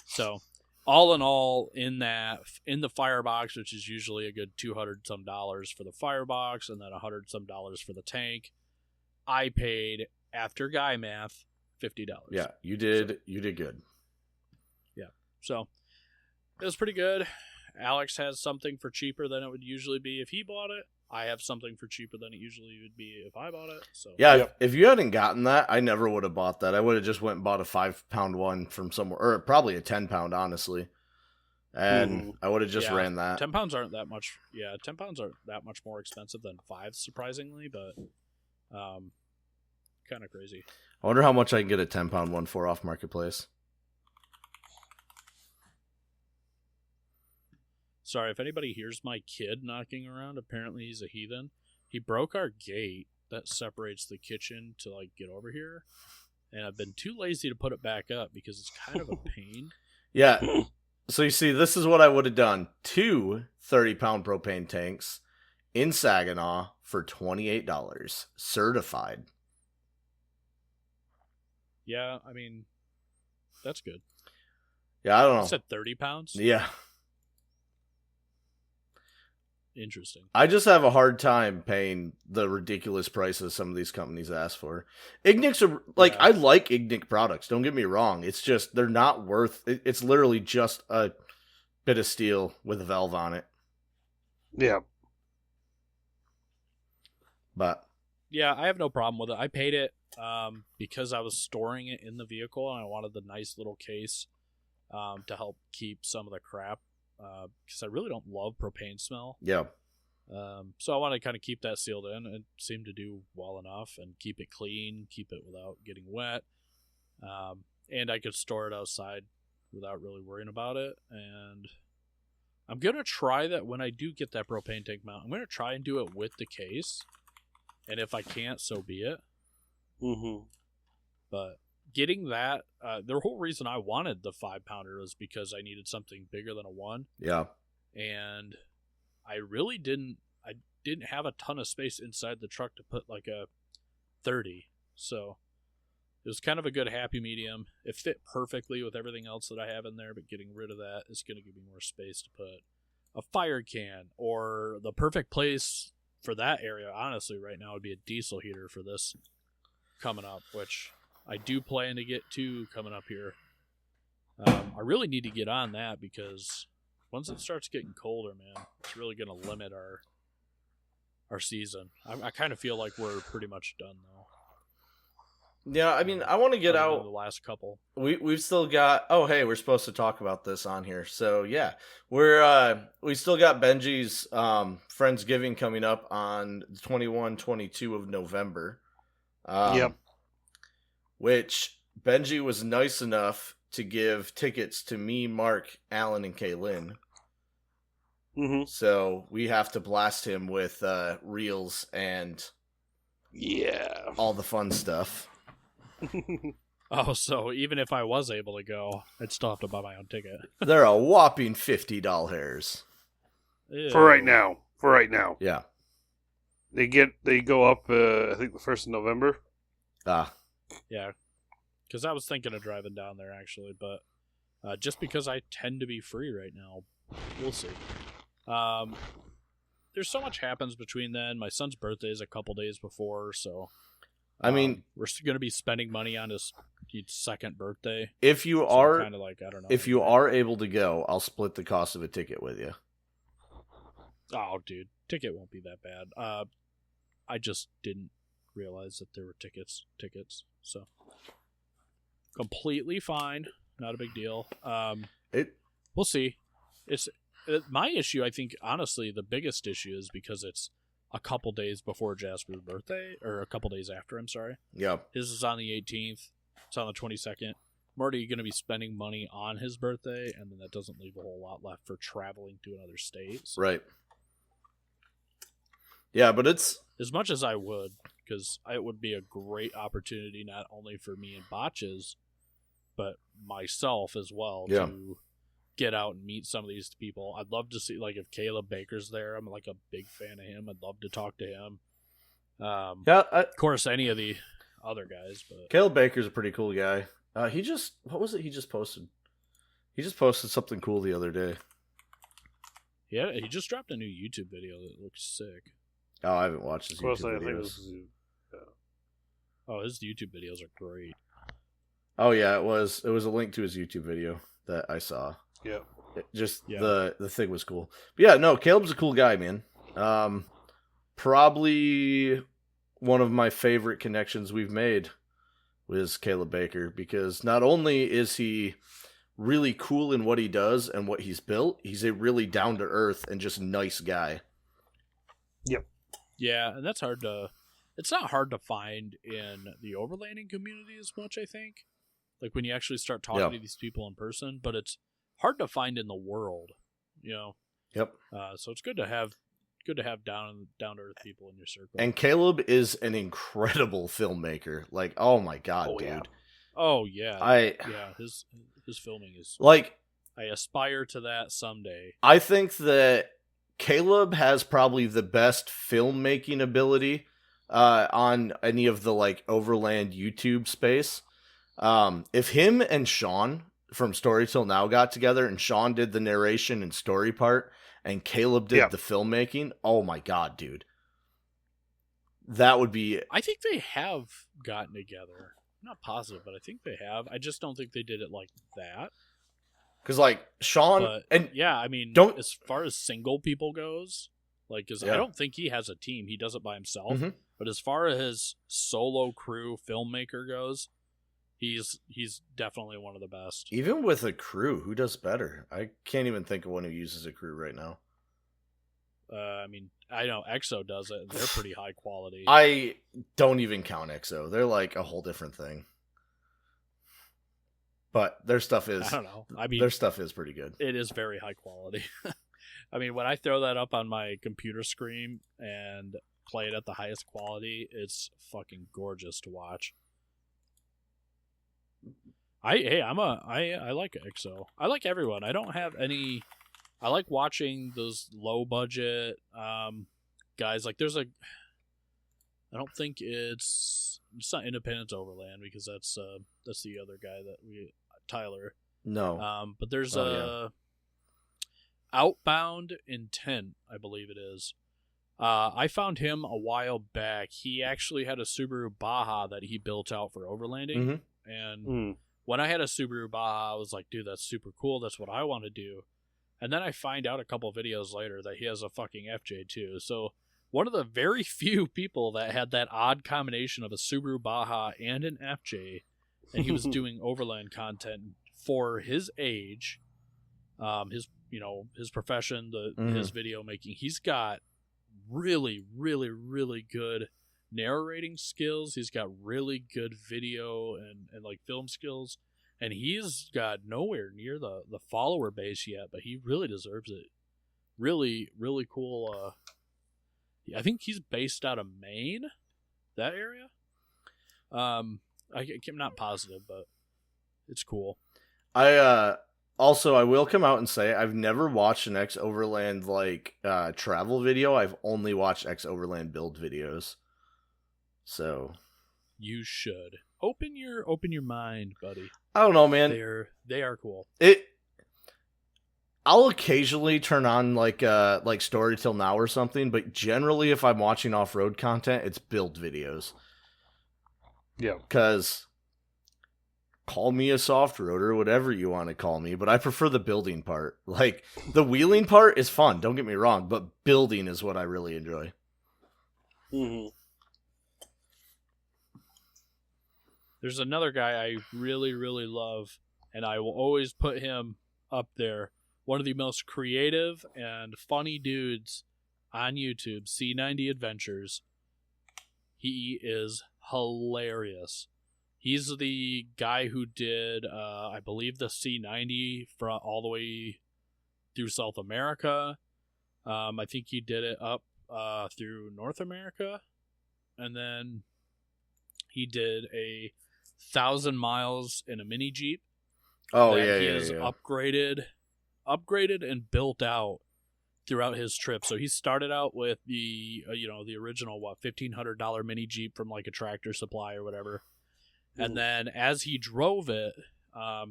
So, all in all, in the firebox, which is usually a good $200 some for the firebox, and then $100 some for the tank, I paid, after guy math, $50. Yeah, you did good. Yeah, so it was pretty good. Alex has something for cheaper than it would usually be if he bought it. I have something for cheaper than it usually would be if I bought it. So yeah, if you hadn't gotten that, I never would have bought that. I would have just went and bought a 5-pound one from somewhere, or probably a 10-pound, honestly. And I would have just ran that. 10 pounds aren't that much. Yeah, 10 pounds aren't that much more expensive than 5, surprisingly, but kind of crazy. I wonder how much I can get a 10-pound one for off Marketplace. Sorry, if anybody hears my kid knocking around, apparently he's a heathen. He broke our gate that separates the kitchen to get over here, and I've been too lazy to put it back up because it's kind of a pain. Yeah. So you see, this is what I would have done. 2 30-pound propane tanks in Saginaw for $28. Certified. Yeah, that's good. Yeah, I don't know. You said 30 pounds? Yeah. Interesting. I just have a hard time paying the ridiculous prices some of these companies ask for. Igniks are, I like Ignik products, don't get me wrong. It's just, they're not worth, it's literally just a bit of steel with a valve on it. Yeah. But. Yeah, I have no problem with it. I paid it because I was storing it in the vehicle, and I wanted the nice little case to help keep some of the crap. Because I really don't love propane smell. Yeah. So I want to kind of keep that sealed in. It seemed to do well enough, and keep it clean, keep it without getting wet. And I could store it outside without really worrying about it. And I'm going to try that when I do get that propane tank mount. I'm going to try and do it with the case. And if I can't, so be it. Mm-hmm. But getting that, the whole reason I wanted the 5-pounder was because I needed something bigger than a 1. Yeah. And I really didn't have a ton of space inside the truck to put like a 30. So it was kind of a good happy medium. It fit perfectly with everything else that I have in there, but getting rid of that is going to give me more space to put a fire can, or the perfect place for that area, honestly, right now would be a diesel heater for this coming up, which I do plan to get to coming up here. I really need to get on that because once it starts getting colder, man, it's really going to limit our season. I kind of feel like we're pretty much done, though. Yeah, I mean, I want to get out the last couple. We've still got. Oh, hey, we're supposed to talk about this on here. So yeah, we still got Benji's Friendsgiving coming up on the 21-22 of November. Yep. Which Benji was nice enough to give tickets to me, Mark, Alan, and Kaylin. Mm-hmm. So we have to blast him with reels and all the fun stuff. Oh, so even if I was able to go, I'd still have to buy my own ticket. They're a whopping $50. For right now. Yeah. They go up, I think the 1st of November. Yeah. Because I was thinking of driving down there, actually, but just because I tend to be free right now, we'll see. There's so much happens between then. My son's birthday is a couple days before, so I mean, we're going to be spending money on his 2nd birthday. If you so are kind of like, I don't know. If you are able to go, I'll split the cost of a ticket with you. Oh, dude, ticket won't be that bad. I just didn't realize that there were tickets. So completely fine, not a big deal. We'll see. It's my issue. I think honestly, the biggest issue is because it's a couple days before Jasper's birthday, or a couple days after. I'm sorry. Yeah. His is on the 18th. It's on the 22nd. I'm already going to be spending money on his birthday, and then that doesn't leave a whole lot left for traveling to another state. So. Right. Yeah, but it's as much as I would, because it would be a great opportunity not only for me and Botches, but myself as well to get out and meet some of these people. I'd love to see, like, if Caleb Baker's there. I'm like a big fan of him. I'd love to talk to him. Of course, any of the other guys. But Caleb Baker's a pretty cool guy. What was it he just posted? He just posted something cool the other day. Yeah, he just dropped a new YouTube video that looks sick. Oh, I haven't watched his YouTube videos. Oh, his YouTube videos are great. Oh yeah, it was a link to his YouTube video that I saw. Yeah. The thing was cool. But yeah, no, Caleb's a cool guy, man. Probably one of my favorite connections we've made was Caleb Baker, because not only is he really cool in what he does and what he's built, he's a really down to earth and just nice guy. Yep. Yeah, and that's hard to. It's not hard to find in the overlanding community as much, I think. Like when you actually start talking to these people in person, but it's hard to find in the world, you know. Yep. So it's good to have down to earth people in your circle. And Caleb is an incredible filmmaker. Like, oh my god, dude. Yeah. Oh yeah. His filming is like, I aspire to that someday. I think that Caleb has probably the best filmmaking ability on any of the like overland YouTube space. If him and Sean from Story Till Now got together and Sean did the narration and story part and Caleb did the filmmaking, oh my god, dude. That would be... I think they have gotten together. I'm not positive, but I think they have. I just don't think they did it like that. Because, like, Sean... and yeah, I mean, as far as single people goes, like, I don't think he has a team. He does it by himself. Mm-hmm. But as far as his solo crew filmmaker goes, he's definitely one of the best. Even with a crew, who does better? I can't even think of one who uses a crew right now. I mean, I know EXO does it, and they're pretty high quality. I don't even count EXO. They're like a whole different thing. But their stuff is... I don't know. I mean, their stuff is pretty good. It is very high quality. I mean, when I throw that up on my computer screen and play it at the highest quality, it's fucking gorgeous to watch. I like XO. I like everyone. I don't have any. I like watching those low budget guys. Like there's a. I don't think it's not Independence Overland because that's the other guy that Tyler. No. But there's Outbound Intent, I believe it is. I found him a while back. He actually had a Subaru Baja that he built out for overlanding, and when I had a Subaru Baja, I was like, dude, that's super cool. That's what I want to do. And then I find out a couple videos later that he has a fucking FJ too. So one of the very few people that had that odd combination of a Subaru Baja and an FJ, and he was doing overland content for his age, his profession, his video making. He's got really, really, really good narrating skills. He's got really good video and like film skills, and he's got nowhere near the follower base yet, but he really deserves it. Really, really cool. I think he's based out of Maine, that area. I'm not positive, but it's cool. I will come out and say I've never watched an X Overland travel video. I've only watched X Overland build videos. So you should open your mind, buddy. I don't know, man. They are cool. I'll occasionally turn on like Story Till Now or something, but generally if I'm watching off-road content, it's build videos. Yeah. Because call me a soft roader, whatever you want to call me, but I prefer the building part. Like, the wheeling part is fun, don't get me wrong, but building is what I really enjoy. Mm-hmm. There's another guy I really, really love, and I will always put him up there. One of the most creative and funny dudes on YouTube, C90 Adventures. He is hilarious. He's the guy who did, I believe, the C90 all the way through South America. I think he did it up through North America. And then he did 1,000 miles in a mini Jeep. Oh, that yeah, he yeah, has upgraded and built out throughout his trip. So he started out with the original $1,500 mini Jeep from like a Tractor Supply or whatever, and then as he drove it,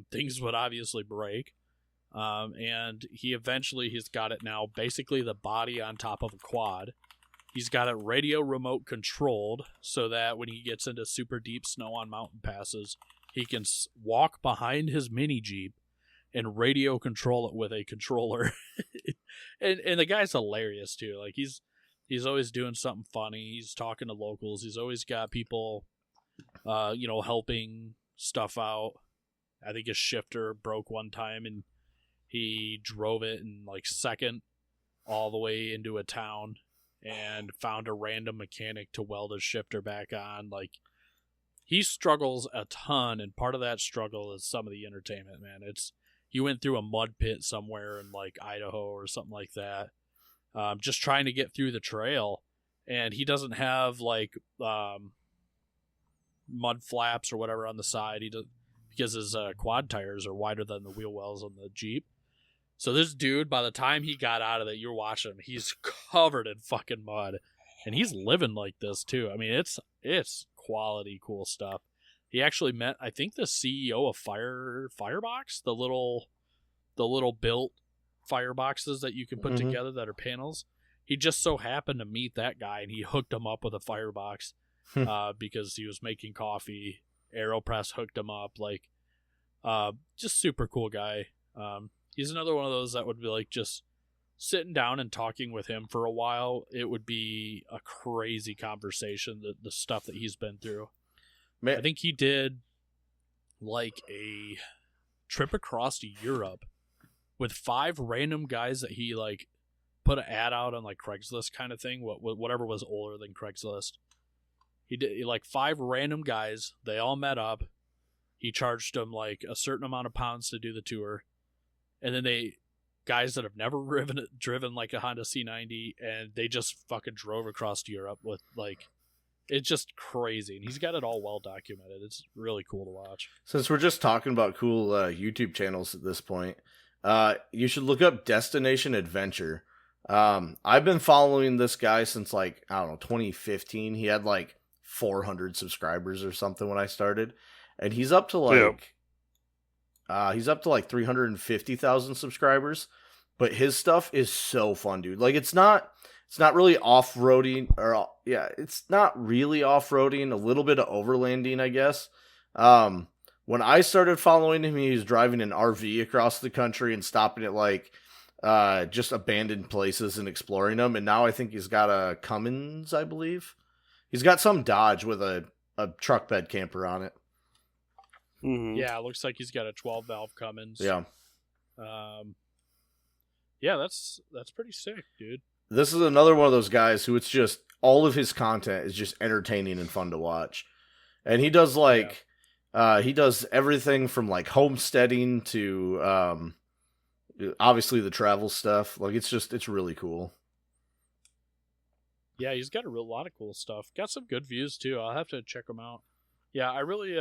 things would obviously break, and he's got it now basically the body on top of a quad. He's got it radio remote controlled so that when he gets into super deep snow on mountain passes, he can walk behind his mini Jeep and radio control it with a controller. and the guy's hilarious too. Like he's always doing something funny. He's talking to locals. He's always got people helping stuff out. I think his shifter broke one time and he drove it in like second all the way into a town and found a random mechanic to weld his shifter back on. Like, he struggles a ton, and part of that struggle is some of the entertainment, man. He went through a mud pit somewhere in like Idaho or something like that, just trying to get through the trail, and he doesn't have like mud flaps or whatever on the side. Because his quad tires are wider than the wheel wells on the Jeep. So this dude, by the time he got out of it, you're watching him, he's covered in fucking mud, and he's living like this too. I mean, it's quality, cool stuff. He actually met, I think, the CEO of Firebox, the little built fireboxes that you can put together that are panels. He just so happened to meet that guy, and he hooked him up with a firebox because he was making coffee. AeroPress hooked him up, like, just super cool guy. He's another one of those that would be like just sitting down and talking with him for a while. It would be a crazy conversation, the stuff that he's been through. Man. I think he did like a trip across Europe with 5 random guys that he like put an ad out on like Craigslist kind of thing, whatever was older than Craigslist. He did like 5 random guys. They all met up. He charged them like a certain amount of pounds to do the tour. And then guys that have never driven like a Honda C90, and they just fucking drove across Europe with like, it's just crazy. And he's got it all well documented. It's really cool to watch. Since we're just talking about cool YouTube channels at this point, you should look up Destination Adventure. I've been following this guy since like, I don't know, 2015. He had like 400 subscribers or something when I started, and he's up to like, he's up to like 350,000 subscribers. But his stuff is so fun, dude. Like it's not really off-roading, or it's not really off-roading. A little bit of overlanding, I guess. When I started following him, he was driving an RV across the country and stopping at like just abandoned places and exploring them. And now I think he's got a Cummins, I believe. He's got some Dodge with a truck bed camper on it. Mm-hmm. Yeah, it looks like he's got a 12-valve Cummins. Yeah. Yeah, that's pretty sick, dude. This is another one of those guys who it's just all of his content is just entertaining and fun to watch. And he does like he does everything from like homesteading to obviously the travel stuff. Like it's really cool. Yeah, he's got a lot of cool stuff. Got some good views too. I'll have to check him out. Yeah, I really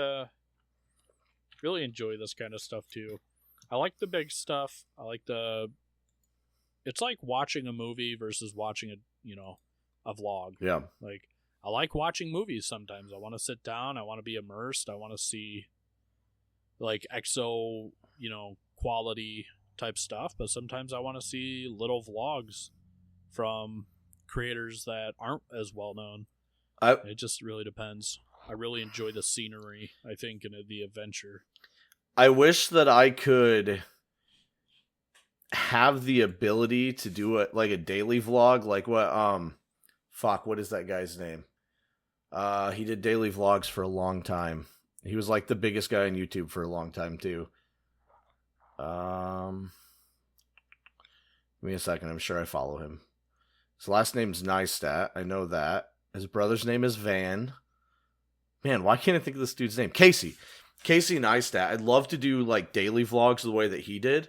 enjoy this kind of stuff too. I like the big stuff. I like it's like watching a movie versus watching a vlog. Yeah. Like I like watching movies sometimes. I want to sit down, I want to be immersed, I want to see like EXO, quality type stuff, but sometimes I want to see little vlogs from creators that aren't as well known. It just really depends. I really enjoy the scenery, I think, and the adventure. I wish that I could have the ability to do a daily vlog, like what is that guy's name? He did daily vlogs for a long time. He was like the biggest guy on YouTube for a long time too. Give me a second. I'm sure I follow him. His last name's Neistat. I know that. His brother's name is Van. Man, why can't I think of this dude's name? Casey Neistat. I'd love to do like daily vlogs the way that he did,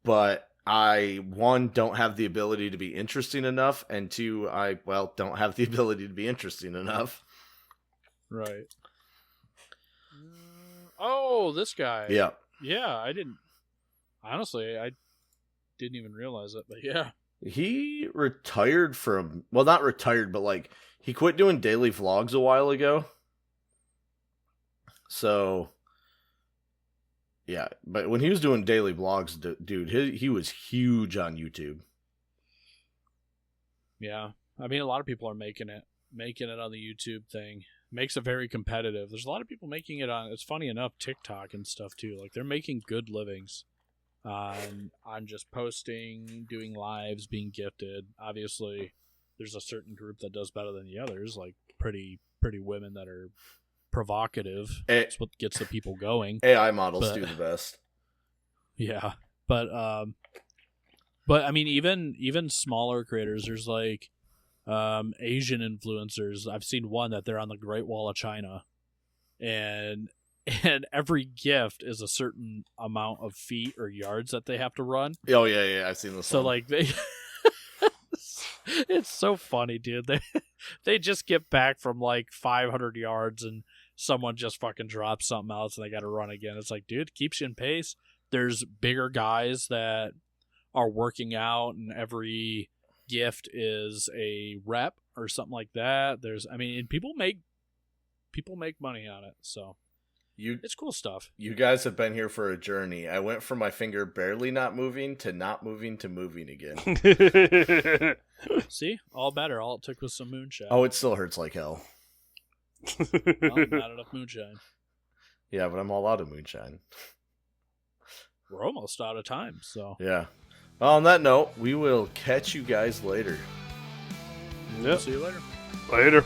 but I, one, don't have the ability to be interesting enough, and two, don't have the ability to be interesting enough. Right. Oh, this guy. Yeah. Yeah, I didn't even realize it, but yeah. He retired from, well, not retired, but like, he quit doing daily vlogs a while ago. So, yeah, but when he was doing daily vlogs, dude, he was huge on YouTube. Yeah, I mean, a lot of people are making it on the YouTube thing. Makes it very competitive. There's a lot of people making it on, it's funny enough, TikTok and stuff too. Like, they're making good livings on just posting, doing lives, being gifted. Obviously, there's a certain group that does better than the others, like pretty women that are provocative. That's what gets the people going. AI models do the best. Yeah, but I mean, even smaller creators. There's like Asian influencers. I've seen one that they're on the Great Wall of China, and every gift is a certain amount of feet or yards that they have to run. Oh yeah, I've seen this. So one. like they. It's so funny, dude. They just get back from like 500 yards and someone just fucking drops something else and they got to run again. It's like, dude, it keeps you in pace. There's bigger guys that are working out and every gift is a rep or something like that. And people make money on it. So it's cool stuff. You guys have been here for a journey. I went from my finger barely not moving to not moving to moving again. See? All better. All it took was some moonshine. Oh, it still hurts like hell. Well, not enough moonshine. Yeah, but I'm all out of moonshine. We're almost out of time, so. Yeah. Well, on that note, we will catch you guys later. Yep. See you later. Later.